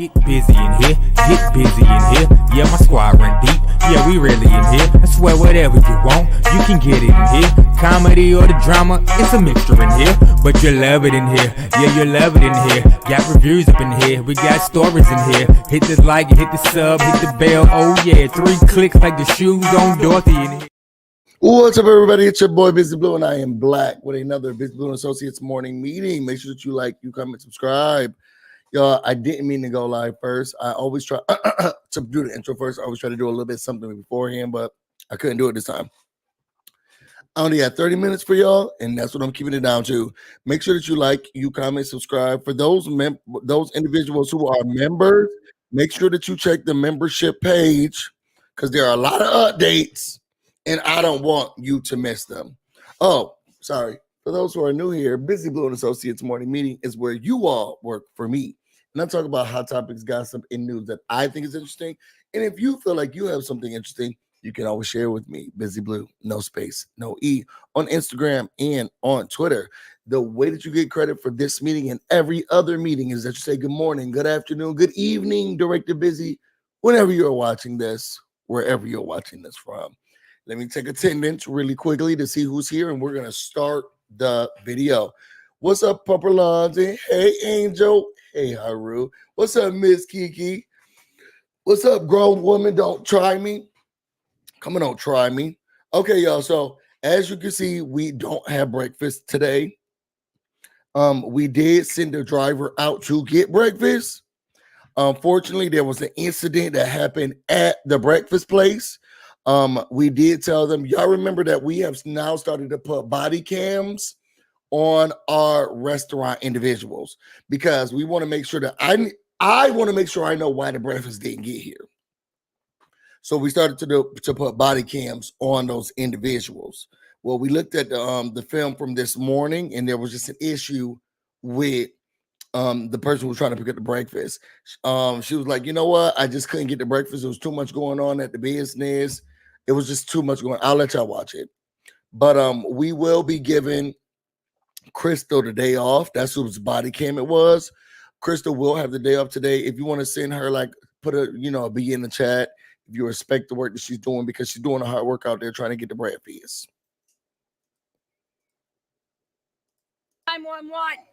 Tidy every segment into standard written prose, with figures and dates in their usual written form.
Get busy in here, get busy in here. Yeah, my squad run deep. Yeah, we really in here. I swear whatever you want, you can get it in here. Comedy or the drama, it's a mixture in here. But you love it in here. Yeah, you love it in here. Got reviews up in here. We got stories in here. Hit the like, hit the sub, hit the bell. Oh yeah, 3 clicks like the shoes on Dorothy in here. What's up, everybody? It's your boy BusyBlu, and I am back with another BusyBlu and Associates morning meeting. Make sure that you like, you comment, subscribe. Y'all, I didn't mean to go live first. I always try to do the intro first. I always try to do a little bit something beforehand, but I couldn't do it this time. I only had 30 minutes for y'all, and that's what I'm keeping it down to. Make sure that you like, you comment, subscribe. For those individuals who are members, make sure that you check the membership page because there are a lot of updates, and I don't want you to miss them. Oh, sorry. For those who are new here, BusyBlu and Associates morning meeting is where you all work for me. And I talk about hot topics, gossip, and news that I think is interesting. And if you feel like you have something interesting, you can always share with me. BusyBlu, no space, no E, on Instagram and on Twitter. The way that you get credit for this meeting and every other meeting is that you say good morning, good afternoon, good evening, Director Busy, whenever you're watching this, wherever you're watching this from. Let me take attendance really quickly to see who's here, and we're going to start the video. What's up, Papa Lonzy? Hey, Angel. Hey, Haru. What's up, Miss Kiki? What's up, grown woman? Don't try me. Come on, don't try me. Okay, y'all. So as you can see, we don't have breakfast today. We did send a driver out to get breakfast. Unfortunately, there was an incident that happened at the breakfast place. We did tell them, y'all remember that we have now started to put body cams on our restaurant individuals because we want to make sure that I want to make sure I know why the breakfast didn't get here. So we started to put body cams on those individuals. Well, we looked at the film from this morning, and there was just an issue with the person who was trying to pick up the breakfast. She was like, you know what? I just couldn't get the breakfast. There was too much going on at the business. It was just too much going on. I'll let y'all watch it. But we will be giving Crystal the day off. That's whose body cam it was. Crystal will have the day off today. If you want to send her, like, put a be in the chat if you respect the work that she's doing, because she's doing a hard work out there trying to get the breakfast. 911.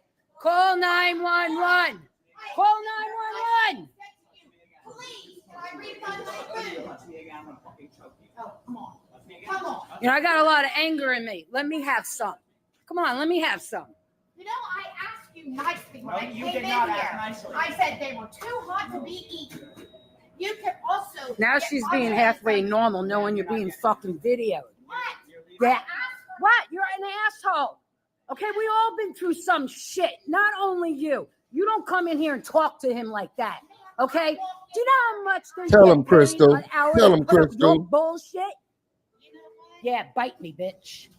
Call 911. Call 911. Please, I refund my food. Oh, come on. Come on. I got a lot of anger in me. Let me have some. Come on, let me have some. I asked you nicely when I came in here. I said they were too hot to be eaten. You can also. Now she's being halfway normal, knowing you're being fucking videoed. What? Yeah. What? You're an asshole. Okay, we all been through some shit. Not only you. You don't come in here and talk to him like that. Okay? Do you know how much there's Tell him, Crystal. Tell him, Crystal. Bullshit. Yeah, bite me, bitch.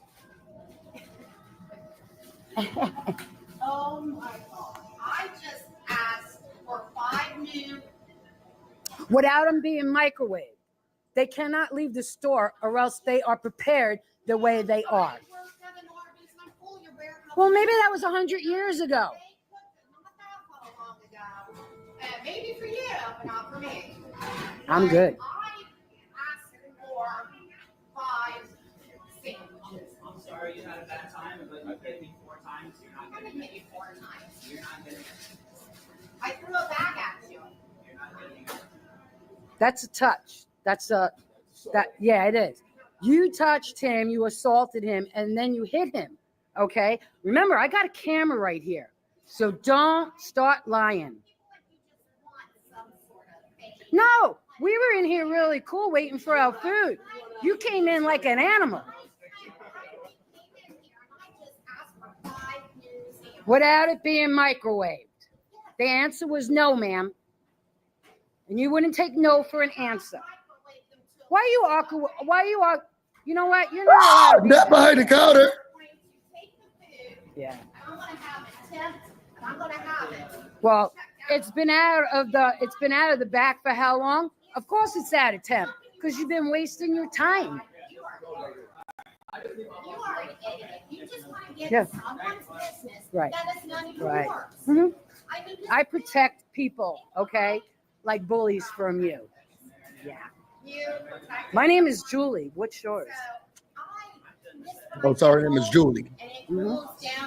Oh my God. I just asked for 5 new. Without them being microwaved. They cannot leave the store or else they are prepared the way they are. Well, maybe that was 100 years ago. Maybe for you, but not for me. I'm good. I asked for 5 sandwiches. I'm sorry you had a bad time, but you hit me 4 times. You're not I'm getting gonna hit it. you 4 times. You're not getting it. I threw a bag at you. You're not getting it. That's a touch. Yeah, it is. You touched him, you assaulted him, and then you hit him. Okay? Remember, I got a camera right here. So don't start lying. No, we were in here really cool waiting for our food. You came in like an animal. Without it being microwaved. The answer was no, ma'am. And you wouldn't take no for an answer. Why are you awkward? You know what? You're not Not behind the counter. Yeah. I'm gonna have it temp. I'm gonna have it. Well, it's been out of the back for how long? Of course it's out of temp, because you've been wasting your time. You are an idiot. You just want to get in someone's business. Right. That is none of Right. yours. Mm-hmm. I protect people, okay? Like bullies from you. Yeah. My name is Julie. What's yours? Oh, sorry, her name is Julie.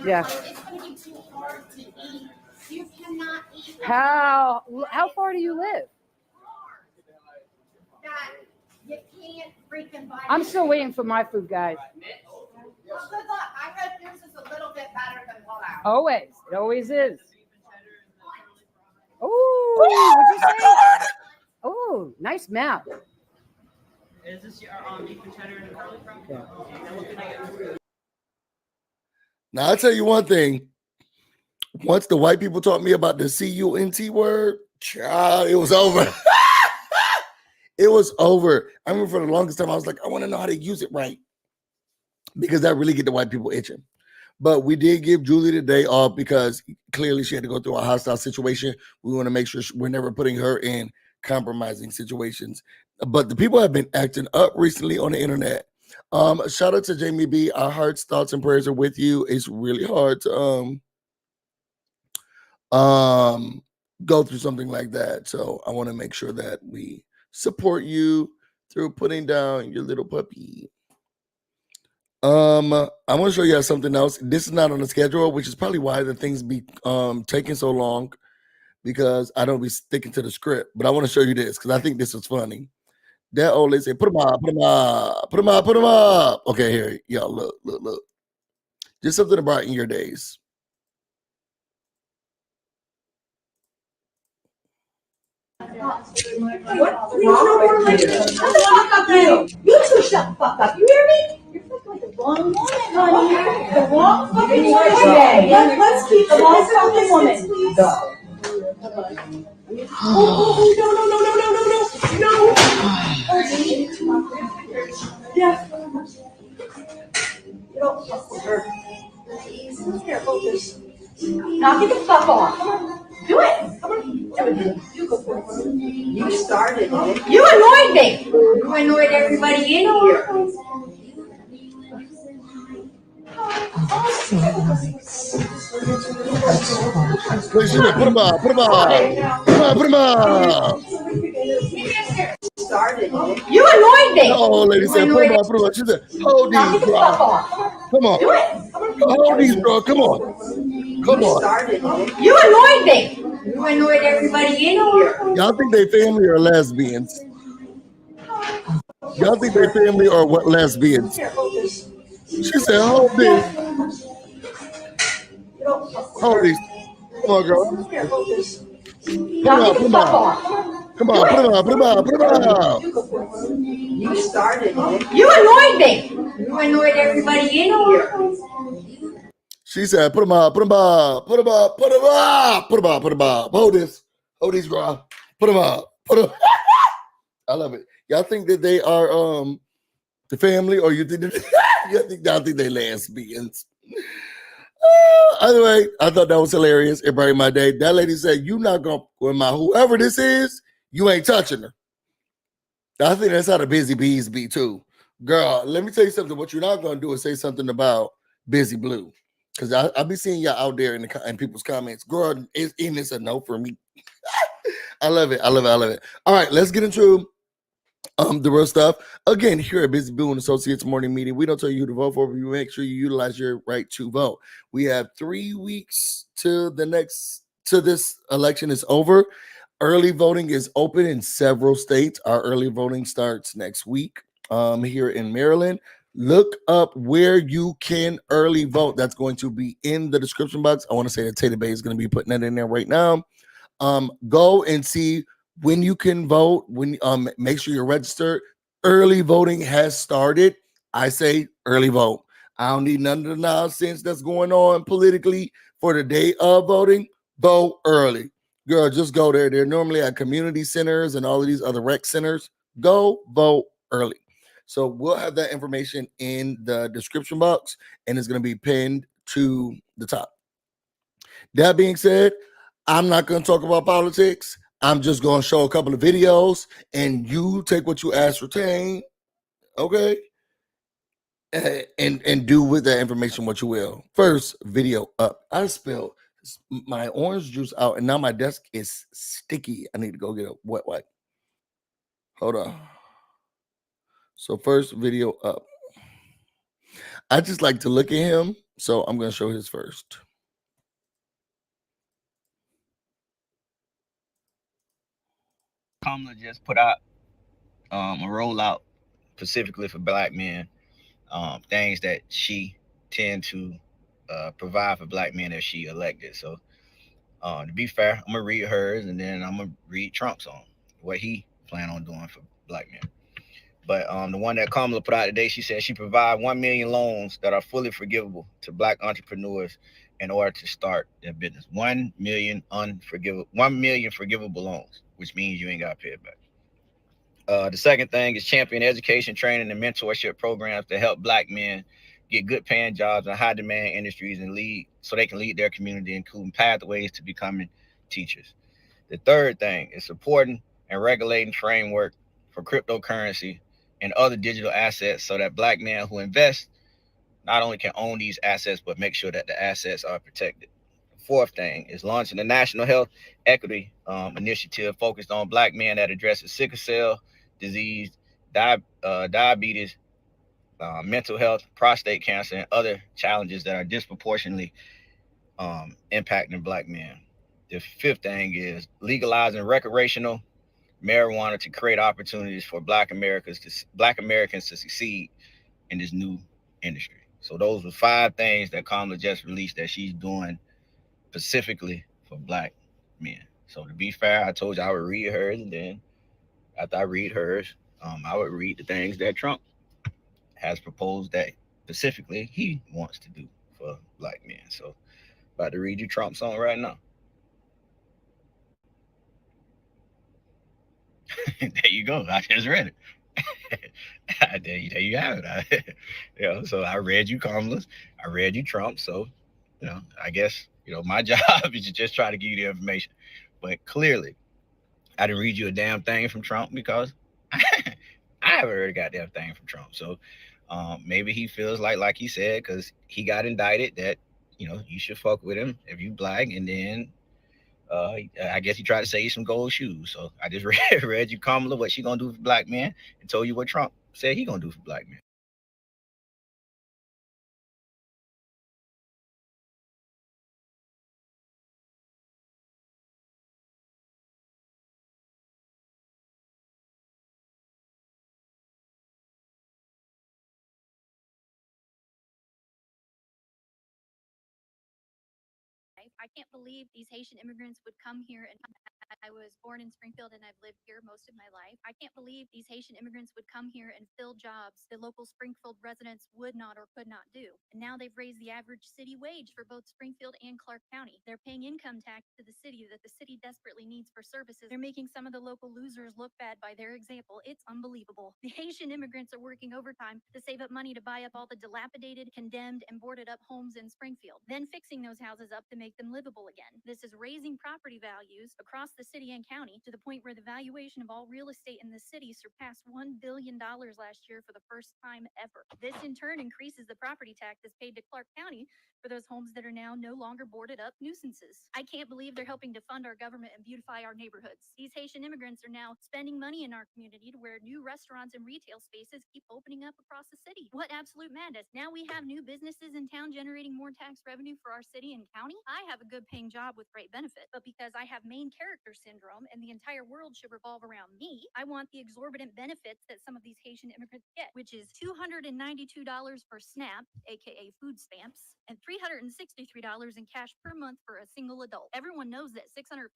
Yeah. It's going to be too hard to eat. You cannot eat. How far do you live? That you can't freaking buy. I'm still waiting for my food, guys. Well, good luck. I hope yours is a little bit better than what I. Always. It always is. Oh, what'd you say? Oh, nice mouth. Is this your beef and cheddar and garlic from? Okay. Then what can I get? Now, I'll tell you one thing. Once the white people taught me about the C-U-N-T word, child, it was over. It was over. I remember for the longest time, I was like, I want to know how to use it right. Because that really get the white people itching. But we did give Julie the day off because clearly she had to go through a hostile situation. We want to make sure we're never putting her in compromising situations. But the people have been acting up recently on the internet. Shout out to Jamie B. Our hearts, thoughts, and prayers are with you. It's really hard to go through something like that. So I want to make sure that we support you through putting down your little puppy. I want to show you guys something else. This is not on the schedule, which is probably why the things be taking so long, because I don't be sticking to the script. But I want to show you this because I think this is funny. That old lady said, put them up, put them up, put them up, put them up. Okay, here, y'all, look. Just something to brighten your days. What? You two shut the fuck up. You hear me? You're fucking like the wrong woman, honey. The wrong fucking woman today. Let's keep the wrong fucking woman. Go. Oh, no. Yeah. You don't fuck with her. Here, hold this. Now get the fuck off. Come on. Do it. Come on. You go for it. You started it. You annoyed me. You annoyed everybody in here. Wait, she said, put them up, put them up. Put them up. Started it. You annoyed me. The old lady said, put them up, put them up. She said, hold Now these, get the bro. fuck off. Come on. Do it. Hold these, bro. Come on. Come on. Started it. You annoyed me. You annoyed everybody in here. Y'all think they family or lesbians? Y'all think they family or what lesbians? She said, hold this. Hold these. Come on, girl. Put them up. Come on, put them up, put them up, put them up. You started it. You annoyed me. You annoyed everybody in here. She said, put them up, put them up, put them up, put them up, put them up, put them up. Hold this. Hold these, girl. Put them up. Put them. I love it. Y'all think that they are the family, or you think that y'all think they lesbians? Either way, I thought that was hilarious. It brightened my day. That lady said, "You not gonna with my whoever this is, you ain't touching her." I think that's how the busy bees be too. Girl, let me tell you something. What you're not gonna do is say something about BusyBlu. Because I'll be seeing y'all out there in people's comments. Girl, it's a no for me. I love it. I love it. I love it. All right, let's get into the real stuff. Again, here at BusyBlu and Associates Morning Meeting, we don't tell you who to vote for, but we make sure you utilize your right to vote. We have 3 weeks to this election is over. Early voting is open in several states. Our early voting starts next week here in Maryland. Look up where you can early vote. That's going to be in the description box. I want to say that Taylor Bay is going to be putting that in there right now. Go and see when you can vote. When make sure you're registered. Early voting has started. I say early vote. I don't need none of the nonsense that's going on politically for the day of voting. Vote early. Girl, just go there. They're normally at community centers and all of these other rec centers. Go vote early. So we'll have that information in the description box, and it's going to be pinned to the top. That being said, I'm not going to talk about politics. I'm just going to show a couple of videos, and you take what you ascertain, okay? And do with that information what you will. First, video up. I spelled My orange juice out, and now my desk is sticky. I need to go get a wet wipe. Hold on. So first video up. I just like to look at him, so I'm gonna show his first. Kamala just put out a rollout specifically for black men, things that she tend to provide for black men if she elected. So to be fair, I'm gonna read hers and then I'm gonna read Trump's on what he plan on doing for black men. But the one that Kamala put out today, she said she provide 1 million loans that are fully forgivable to black entrepreneurs in order to start their business. 1 million forgivable loans, which means you ain't got to pay it back. The second thing is champion education, training, and mentorship programs to help black men get good paying jobs in high demand industries and lead so they can lead their community, including pathways to becoming teachers. The third thing is supporting and regulating framework for cryptocurrency and other digital assets so that black men who invest not only can own these assets, but make sure that the assets are protected. The fourth thing is launching the National Health Equity Initiative focused on black men that addresses sickle cell disease, diabetes, mental health, prostate cancer, and other challenges that are disproportionately impacting black men. The fifth thing is legalizing recreational marijuana to create opportunities for black Americans to succeed in this new industry. So those were 5 things that Kamala just released that she's doing specifically for black men. So to be fair, I told you I would read hers, and then after I read hers, I would read the things that Trump has proposed that specifically he wants to do for black men. So about to read you Trump's song right now. There you go. I just read it. there you have it. So I read you Kamala's. I read you Trump. So, I guess, my job is to just try to give you the information. But clearly, I didn't read you a damn thing from Trump because I haven't heard a goddamn thing from Trump. So maybe he feels like he said, because he got indicted, that, you should fuck with him if you black. And then I guess he tried to sell you some gold shoes. So I just read you Kamala what she gonna do for black men and told you what Trump said he gonna do for black men. I can't believe these Haitian immigrants would come here, and I was born in Springfield and I've lived here most of my life. I can't believe these Haitian immigrants would come here and fill jobs that local Springfield residents would not or could not do. And now they've raised the average city wage for both Springfield and Clark County. They're paying income tax to the city that the city desperately needs for services. They're making some of the local losers look bad by their example. It's unbelievable. The Haitian immigrants are working overtime to save up money to buy up all the dilapidated, condemned, and boarded up homes in Springfield, then fixing those houses up to make them livable again. This is raising property values across the city and county to the point where the valuation of all real estate in the city surpassed $1 billion last year for the first time ever. This in turn increases the property tax that's paid to Clark County for those homes that are now no longer boarded up nuisances. I can't believe they're helping to fund our government and beautify our neighborhoods. These Haitian immigrants are now spending money in our community to where new restaurants and retail spaces keep opening up across the city. What absolute madness. Now we have new businesses in town generating more tax revenue for our city and county. I have a good paying job with great benefit, but because I have main character syndrome and the entire world should revolve around me, I want the exorbitant benefits that some of these Haitian immigrants get, which is $292 per SNAP, aka food stamps, and $363 in cash per month for a single adult. Everyone knows that $655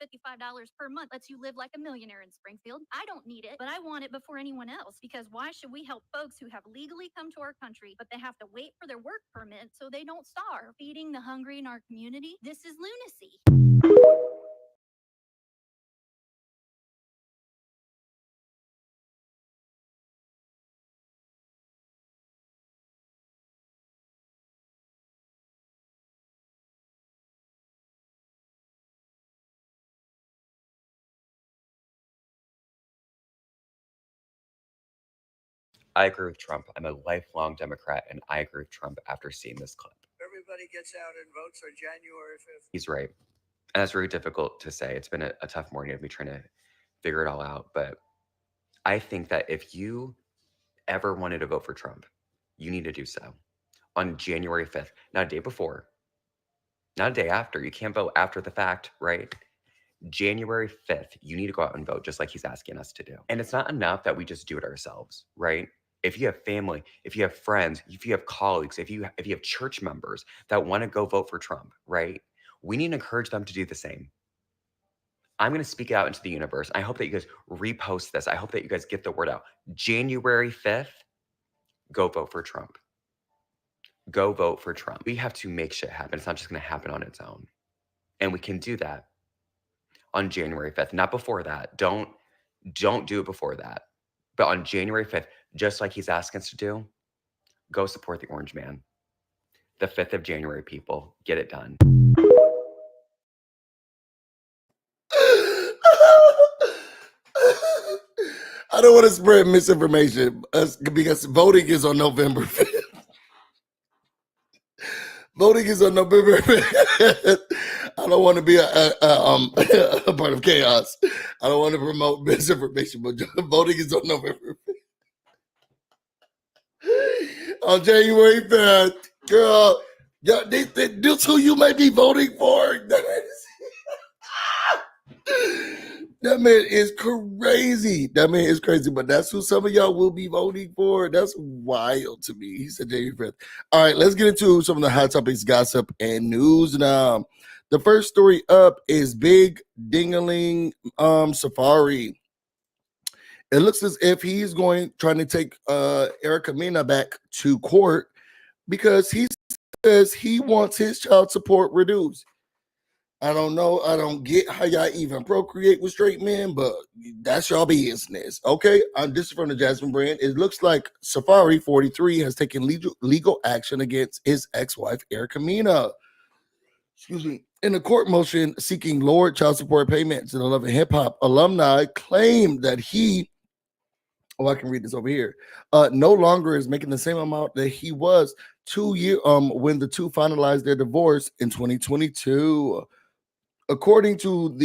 per month lets you live like a millionaire in Springfield. I don't need it, but I want it before anyone else, because why should we help folks who have legally come to our country, but they have to wait for their work permit so they don't starve? Feeding the hungry in our community? This is lunacy. I agree with Trump. I'm a lifelong Democrat, and I agree with Trump after seeing this clip. everybody gets out and votes on January 5th. He's right. And that's very difficult to say. It's been a tough morning of me trying to figure it all out. But I think that if you ever wanted to vote for Trump, you need to do so on January 5th, not a day before, not a day after. You can't vote after the fact, right? January 5th, you need to go out and vote just like he's asking us to do. And it's not enough that we just do it ourselves, right? If you have family, if you have friends, if you have colleagues, if you have church members that want to go vote for Trump, right? We need to encourage them to do the same. I'm going to speak it out into the universe. I hope that you guys repost this. I hope that you guys get the word out. January 5th, go vote for Trump. Go vote for Trump. We have to make shit happen. It's not just going to happen on its own. And we can do that on January 5th, not before that. Don't do it before that. But on January 5th, just like he's asking us to do, go support the Orange Man. The 5th of January, people. Get it done. I don't want to spread misinformation because voting is on November 5th. Voting is on November 5th. I don't want to be a part of chaos. I don't want to promote misinformation, but voting is on November 5th. On January 5th, girl, this who you may be voting for. That man is crazy. That man is crazy, but that's who some of y'all will be voting for. That's wild to me. He said January 5th. All right, let's get into some of the hot topics, gossip, and news now. The first story up is big dingling Safaree. It looks as if he's trying to take Erica Mena back to court because he says he wants his child support reduced. I don't know. I don't get how y'all even procreate with straight men, but that's y'all business. Okay, this is from the Jasmine brand. It looks like Safaree, 43, has taken legal action against his ex-wife, Erica Mena. Excuse me. In a court motion seeking lower child support payments, an 11 hip hop alumni claimed that he, I can read this over here, no longer is making the same amount that he was 2 years when the two finalized their divorce in 2022. According to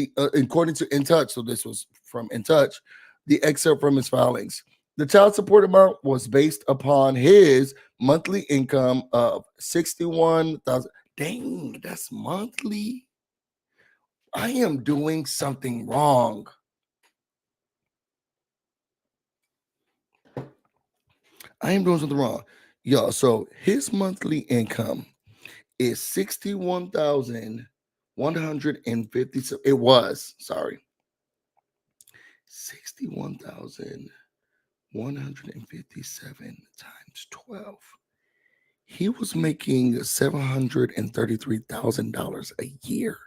In Touch, so this was from In Touch, the excerpt from his filings. The child support amount was based upon his monthly income of $61,000. Dang, that's monthly. I am doing something wrong. Y'all, so his monthly income is $61,150. It was, sorry. $61,157 times 12. He was making $733,000 a year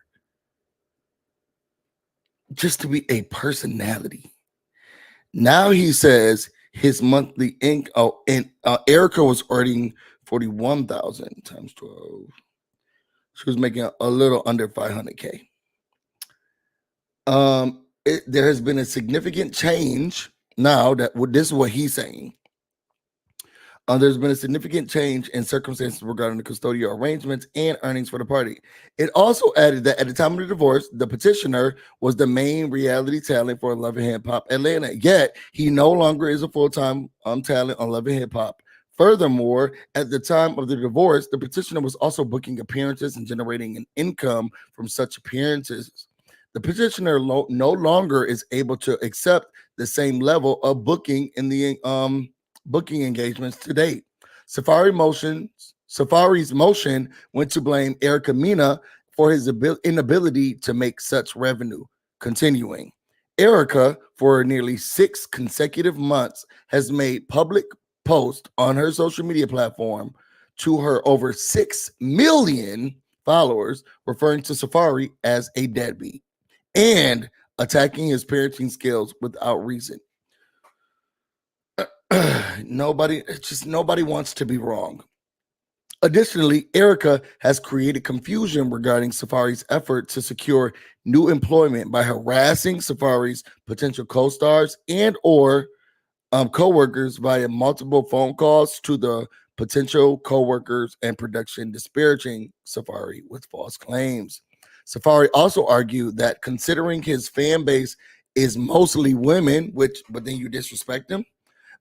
just to be a personality. Now he says his monthly income, and Erica was earning $41,000 times 12. She was making a little under $500K. There has been a significant change now that this is what he's saying. There's been a significant change in circumstances regarding the custodial arrangements and earnings for the party. It also added that at the time of the divorce, the petitioner was the main reality talent for Love and Hip Hop Atlanta. Yet he no longer is a full-time talent on Love and Hip Hop. Furthermore, at the time of the divorce, the petitioner was also booking appearances and generating an income from such appearances. The petitioner no longer is able to accept the same level of booking in the booking engagements to date. Safaree's motion went to blame Erica Mena for his inability to make such revenue. Continuing, Erica, for nearly 6 consecutive months, has made public posts on her social media platform to her over 6 million followers, referring to Safaree as a deadbeat and attacking his parenting skills without reason. Nobody wants to be wrong. Additionally, Erica has created confusion regarding Safaree's effort to secure new employment by harassing Safaree's potential co-stars and or co-workers via multiple phone calls to the potential co-workers and production disparaging Safaree with false claims. Safaree also argued that considering his fan base is mostly women, but then you disrespect him,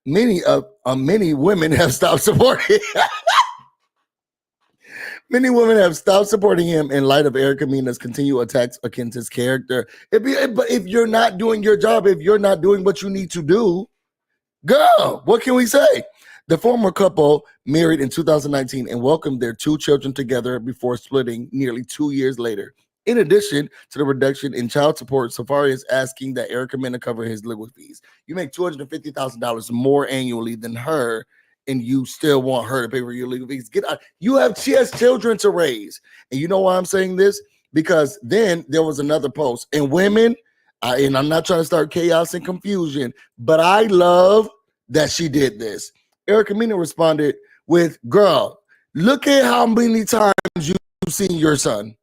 many women have stopped supporting. Many women have stopped supporting him in light of Erica Mena's continued attacks against his character. But if you're not doing your job, if you're not doing what you need to do, girl, what can we say? The former couple married in 2019 and welcomed their 2 children together before splitting nearly 2 years later. In addition to the reduction in child support, Safaree is asking that Erica Mena cover his legal fees. You make $250,000 more annually than her, and you still want her to pay for your legal fees. Get out. She has children to raise. And you know why I'm saying this? Because then there was another post. And women, and I'm not trying to start chaos and confusion, but I love that she did this. Erica Mena responded with, girl, look at how many times you've seen your son.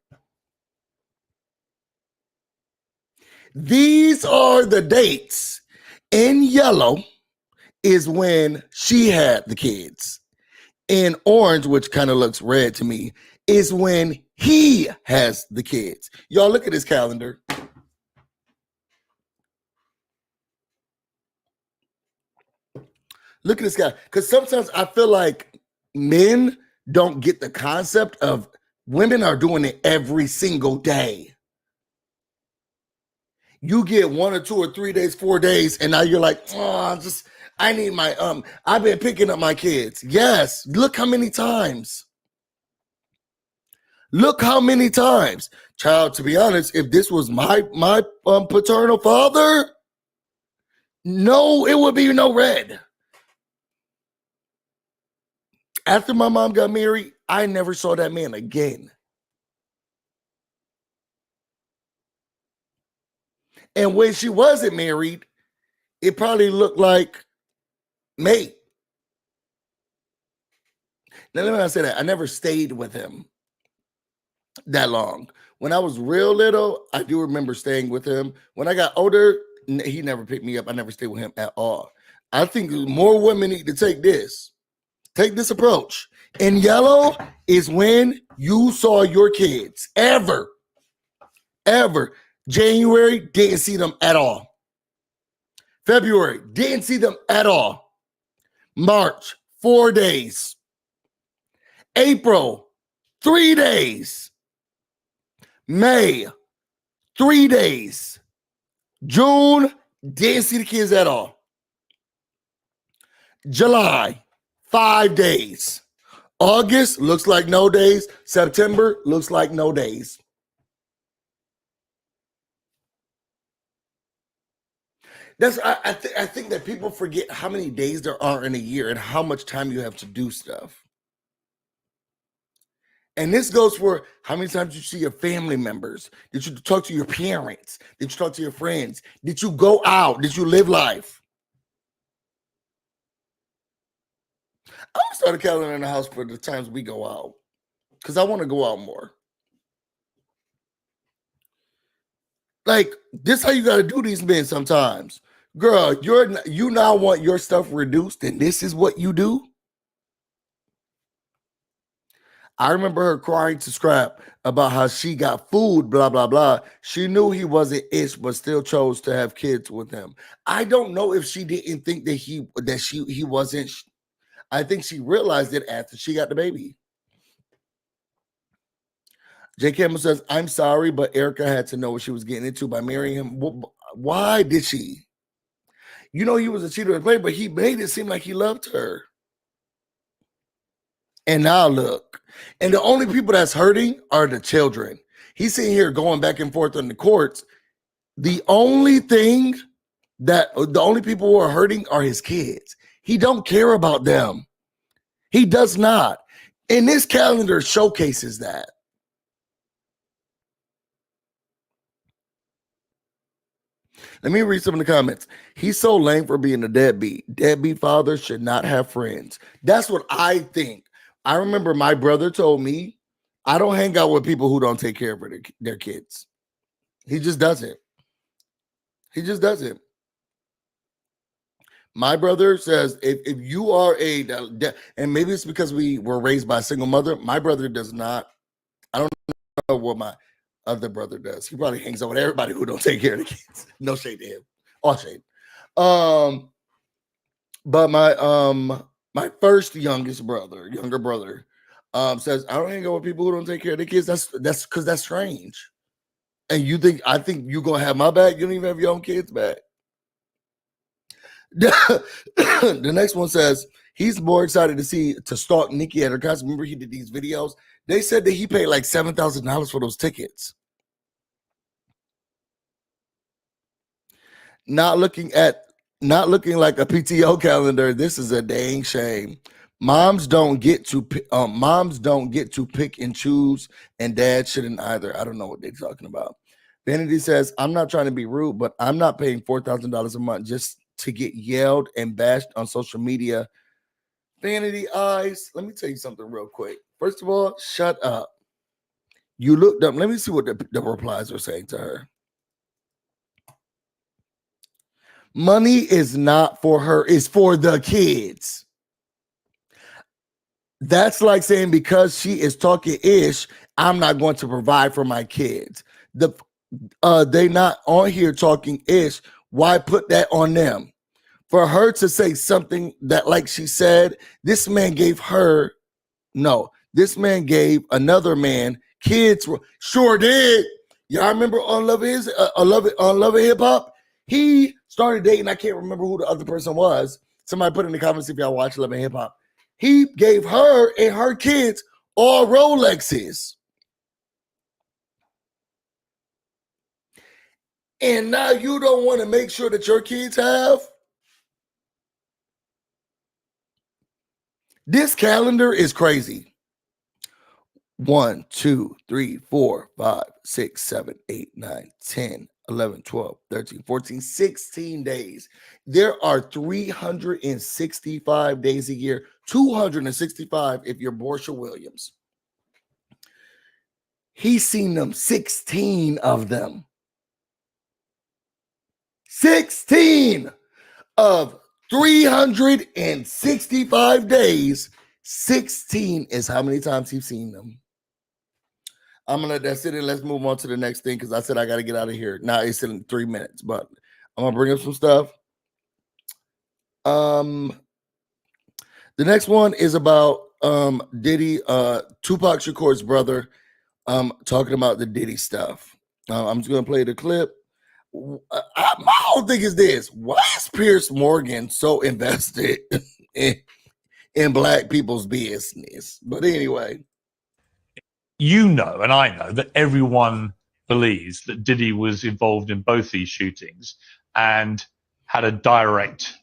These are the dates. In yellow is when she had the kids. In orange, which kind of looks red to me, is when he has the kids. Y'all look at his calendar. Look at this guy. Because sometimes I feel like men don't get the concept of women are doing it every single day. You get 1 or 2 or 3 days, 4 days, and now you're like, oh, I need my, I've been picking up my kids. Yes, look how many times. Look how many times. Child, to be honest, if this was my paternal father, no, it would be no red. After my mom got married, I never saw that man again. And when she wasn't married, it probably looked like mate. Now, let me not say that. I never stayed with him that long. When I was real little, I do remember staying with him. When I got older, he never picked me up. I never stayed with him at all. I think more women need to take this approach. In yellow is when you saw your kids. Ever. January, didn't see them at all. February, didn't see them at all. March, 4 days. April, 3 days. May, 3 days. June, didn't see the kids at all. July, 5 days. August, looks like no days. September, looks like no days. I think that people forget how many days there are in a year and how much time you have to do stuff. And this goes for how many times you see your family members. Did you talk to your parents? Did you talk to your friends? Did you go out? Did you live life? I'm going to start a calendar in the house for the times we go out because I want to go out more. Like, this how you got to do these men sometimes. Girl, you now want your stuff reduced, and this is what you do? I remember her crying to Scrap about how she got food, blah, blah, blah. She knew he wasn't ish, but still chose to have kids with him. I don't know if she didn't think that he wasn't. I think she realized it after she got the baby. J. Campbell says, I'm sorry, but Erica had to know what she was getting into by marrying him. Why did she? You know, he was a cheater and player, but he made it seem like he loved her. And now look. And the only people that's hurting are the children. He's sitting here going back and forth on the courts. The only people who are hurting are his kids. He don't care about them. He does not. And this calendar showcases that. Let me read some of the comments. He's so lame for being a deadbeat. Deadbeat fathers should not have friends. That's what I think. I remember my brother told me, I don't hang out with people who don't take care of their kids. He just doesn't. He just doesn't. My brother says if you are and maybe it's because we were raised by a single mother. My brother does not. I don't know what my other brother does. He probably hangs out with everybody who don't take care of the kids. No shade to him. All shade. But my first younger brother, says I don't hang out with people who don't take care of the kids. That's because that's strange. And I think you're gonna have my back. You don't even have your own kids' back. The next one says he's more excited to stalk Nicki at her concert. Remember, he did these videos. They said that he paid like $7,000 for those tickets. Not looking like a PTO calendar. This is a dang shame. Moms don't get to pick and choose, and dads shouldn't either. I don't know what they're talking about. Vanity says, I'm not trying to be rude, but I'm not paying $4,000 a month just to get yelled and bashed on social media. Vanity eyes, let me tell you something real quick. First of all, shut up. You looked up. Let me see what the replies are saying to her. Money is not for her, it's for the kids. That's like saying because she is talking ish, I'm not going to provide for my kids. They not on here talking ish. Why put that on them? For her to say something that, like she said, this man gave another man kids. Sure did. Y'all remember on Love and Hip Hop? He started dating. I can't remember who the other person was. Somebody put in the comments if y'all watch Love and Hip Hop. He gave her and her kids all Rolexes. And now you don't want to make sure that your kids have? This calendar is crazy. 1, 2, 3, 4, 5, 6, 7, 8, 9, 10, 11, 12, 13, 14, 16 days. There are 365 days a year, 265 if you're Borsha Williams. He's seen them 16 of them. 16 of 365 days. 16 is how many times he's seen them. I'm gonna let that sit and let's move on to the next thing because I said I got to get out of here. Now it's in 3 minutes, but I'm gonna bring up some stuff. The next one is about Diddy, Tupac Shakur's brother, talking about the Diddy stuff. I'm just gonna play the clip. My whole thing is this: why is Piers Morgan so invested in black people's business? But anyway. You know, and I know that everyone believes that Diddy was involved in both these shootings and had a direct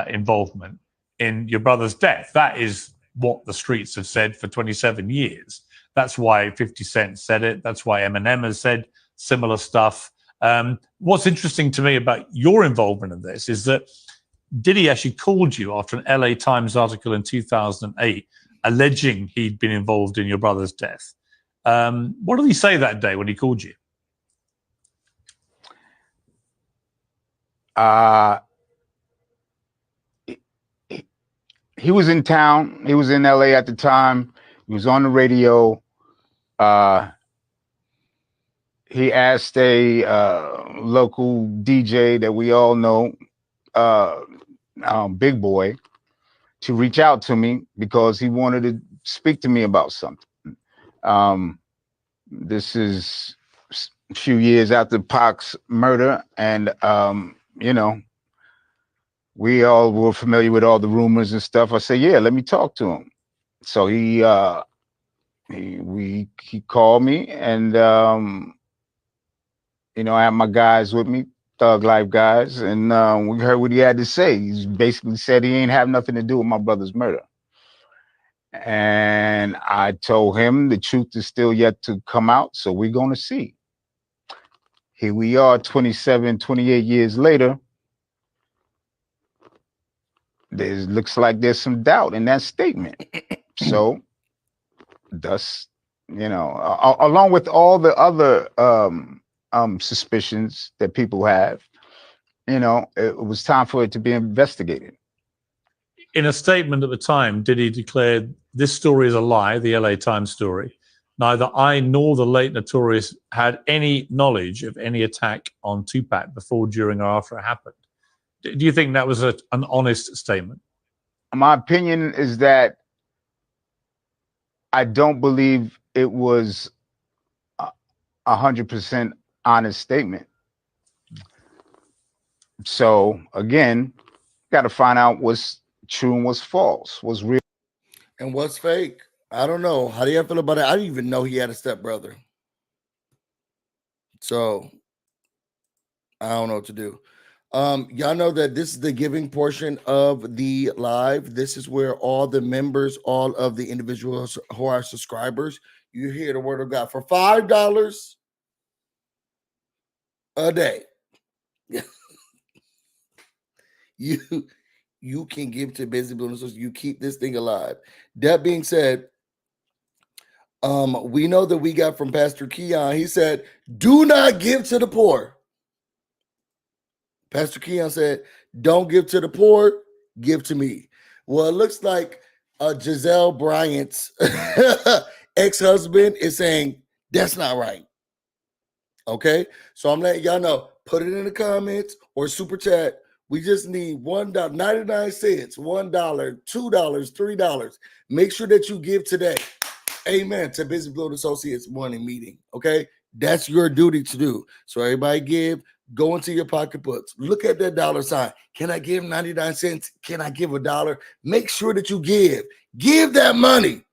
involvement in your brother's death. That is what the streets have said for 27 years. That's why 50 Cent said it. That's why Eminem has said similar stuff. What's interesting to me about your involvement in this is that Diddy actually called you after an LA Times article in 2008 alleging he'd been involved in your brother's death. What did he say that day when he called you? He was in town. He was in LA at the time. He was on the radio. He asked a local DJ that we all know, Big Boy, to reach out to me because he wanted to speak to me about something. This is a few years after Pac's murder, and you know, we all were familiar with all the rumors and stuff. I said, yeah, let me talk to him. So he called me, and you know, I have my guys with me, Thug Life guys, and we heard what he had to say. He basically said he ain't have nothing to do with my brother's murder. And I told him the truth is still yet to come out, so we're going to see. Here we are 27, 28 years later. There looks like there's some doubt in that statement. So, thus, you know, along with all the other suspicions that people have, you know, it was time for it to be investigated. In a statement at the time, Diddy declared, "This story is a lie," the LA Times story. "Neither I nor the late Notorious had any knowledge of any attack on Tupac before, during, or after it happened." Do you think that was an honest statement? My opinion is that I don't believe it was 100% honest statement. So again, got to find out what's true and what's false, what's real and what's fake. I don't know. How do you feel about it? I didn't even know he had a stepbrother. So I don't know what to do. Y'all know that this is the giving portion of the live. This is where all the members, all of the individuals who are subscribers, you hear the word of God for $5 a day. You can give to BusyBlu, so you keep this thing alive. That being said, we know that we got from Pastor Keon. He said, "Do not give to the poor." Pastor Keon said, "Don't give to the poor, give to me." Well, it looks like Giselle Bryant's ex-husband is saying that's not right. Okay, so I'm letting y'all know. Put it in the comments or super chat. We just need $1.99, $1, $2, $3. Make sure that you give today. Amen. To BusyBlu Associates morning meeting. Okay, that's your duty to do. So everybody give. Go into your pocketbooks. Look at that dollar sign. Can I give 99 cents? Can I give $1? Make sure that you give. Give that money.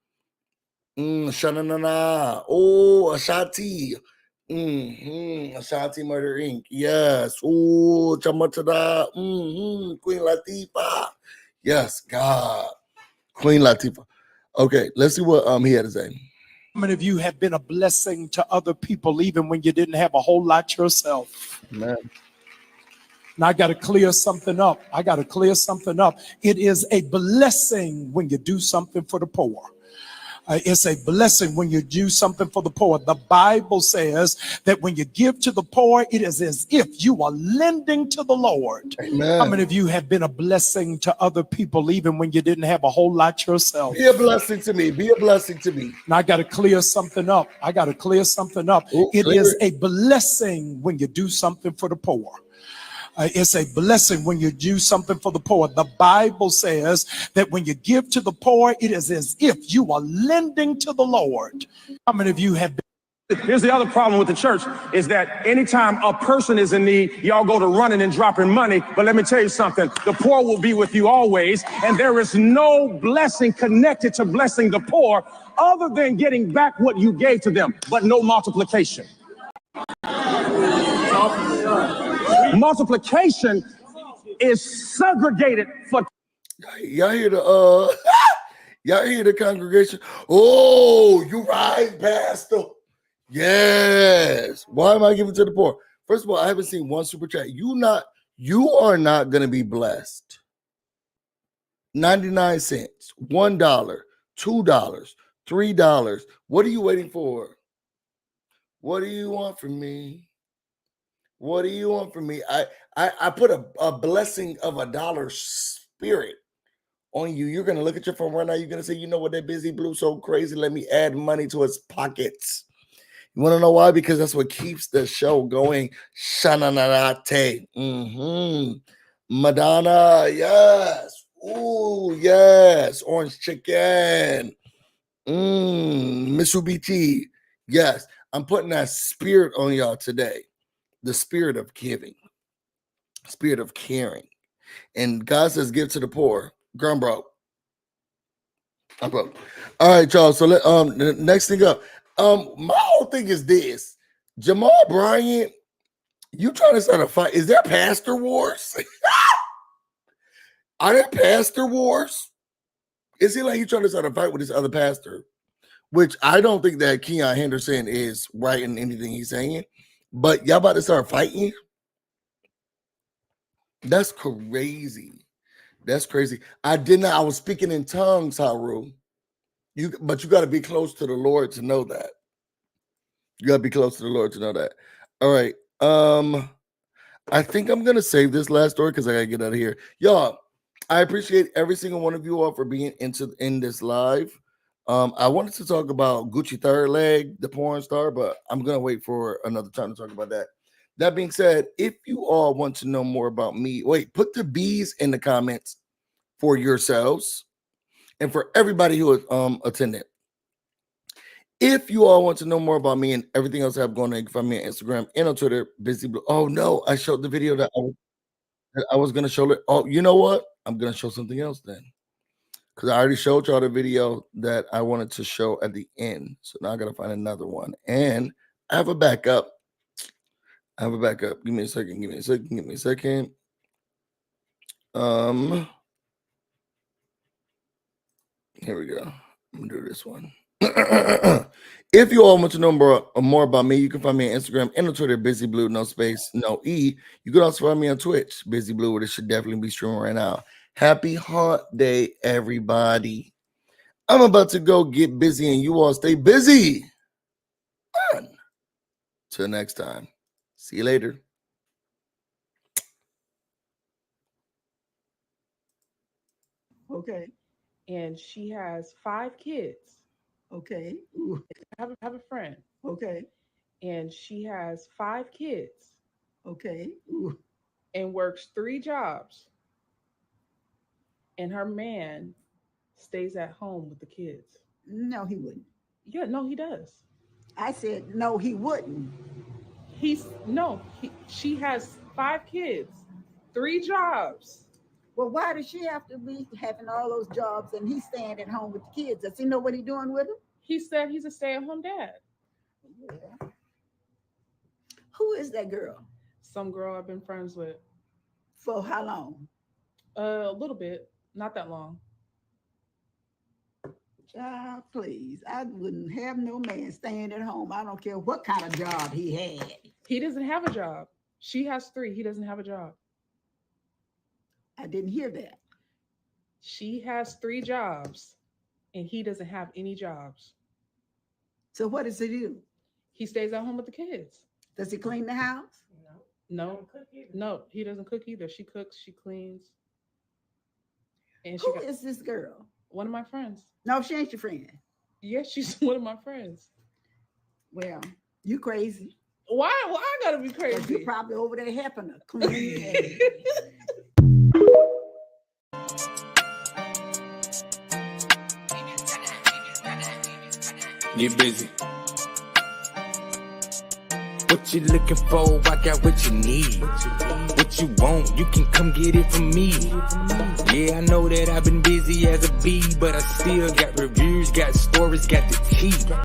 Shanana. Oh, Ashanti. Ashanti Murder Inc. Yes. Oh, Chamatada. Queen Latifah. Yes, God. Queen Latifah. Okay, let's see what he had to say. How many of you have been a blessing to other people even when you didn't have a whole lot yourself? Amen. And I got to clear something up. It is a blessing when you do something for the poor. It's a blessing when you do something for the poor. The Bible says that when you give to the poor, it is as if you are lending to the Lord. Amen. How many of you have been a blessing to other people even when you didn't have a whole lot yourself? Be a blessing to me. Be a blessing to me. And I got to clear something up. It is a blessing when you do something for the poor. It's a blessing when you do something for the poor. The Bible says that when you give to the poor, it is as if you are lending to the Lord. How many of you have been? Here's the other problem with the church is that anytime a person is in need, y'all go to running and dropping money. But let me tell you something, the poor will be with you always. And there is no blessing connected to blessing the poor other than getting back what you gave to them, but no multiplication. Multiplication is segregated for. Y'all hear the y'all hear the congregation? Oh, you right, Pastor. Yes. Why am I giving to the poor? First of all, I haven't seen one super chat. You are not gonna be blessed. 99 cents, $1, $2, $3. What are you waiting for? What do you want from me? What do you want from me? I put a blessing of $1 spirit on you. You're gonna look at your phone right now. You're gonna say, you know what, that BusyBlu so crazy. Let me add money to his pockets. You want to know why? Because that's what keeps the show going. Shananate. Madonna, yes. Ooh, yes. Orange chicken. Mitsubishi. Yes. I'm putting that spirit on y'all today. The spirit of giving, spirit of caring. And God says, give to the poor. Girl, I'm broke. I'm broke. All right, y'all. So let the next thing up. My whole thing is this. Jamal Bryant, you trying to start a fight? Is there pastor wars? Are there pastor wars? Is it like you trying to start a fight with this other pastor? Which I don't think that Keon Henderson is right in anything he's saying. But y'all about to start fighting? That's crazy. That's crazy. I was speaking in tongues, Haru. But you got to be close to the Lord to know that. You got to be close to the Lord to know that. All right. I think I'm gonna save this last story because I gotta get out of here. Y'all, I appreciate every single one of you all for being in this live. I wanted to talk about Gucci Third Leg, the porn star, but I'm gonna wait for another time to talk about that. That being said, if you all want to know more about me, put the B's in the comments for yourselves and for everybody who attended. If you all want to know more about me and everything else I have going on, you can find me on Instagram and on Twitter, BusyBlu. Oh no, I showed the video that I was gonna show it. Oh, you know what? I'm gonna show something else then. Because I already showed y'all the video that I wanted to show at the end. So now I gotta find another one. And I have a backup. Give me a second. Here we go. I'm gonna do this one. If you all want to know more about me, you can find me on Instagram and on Twitter, BusyBlu, no space, no E. You can also find me on Twitch, BusyBlu, where this should definitely be streaming right now. Happy Haunt Day, everybody. I'm about to go get busy, and you all stay busy. Till next time. See you later. Okay. And she has 5 kids. Okay. Ooh. I have a friend. Okay. And she has 5 kids. Okay. Ooh. And works 3 jobs. And her man stays at home with the kids. No, he wouldn't. Yeah, no, he does. I said, no, he wouldn't. She has 5 kids, 3 jobs. Well, why does she have to be having all those jobs and he's staying at home with the kids? Does he know what he's doing with them? He said he's a stay-at-home dad. Yeah. Who is that girl? Some girl I've been friends with. For how long? A little bit, not that long. Child, please. I wouldn't have no man staying at home. I don't care what kind of job he had. He doesn't have a job. She has 3. He doesn't have a job. I didn't hear that. She has 3 jobs and he doesn't have any jobs. So what does he do? He stays at home with the kids. Does he clean the house? No, he doesn't cook either. She cooks, she cleans. And Who is this girl? One of my friends. No, she ain't your friend. Yes, she's one of my friends. Well, you crazy. Why I gotta be crazy? You probably over there helping her clean. Get busy. What you looking for? I got what you need. What you want, you can come get it from me. Yeah, I know that I've been busy as a bee, but I still got reviews, got stories, got the tea.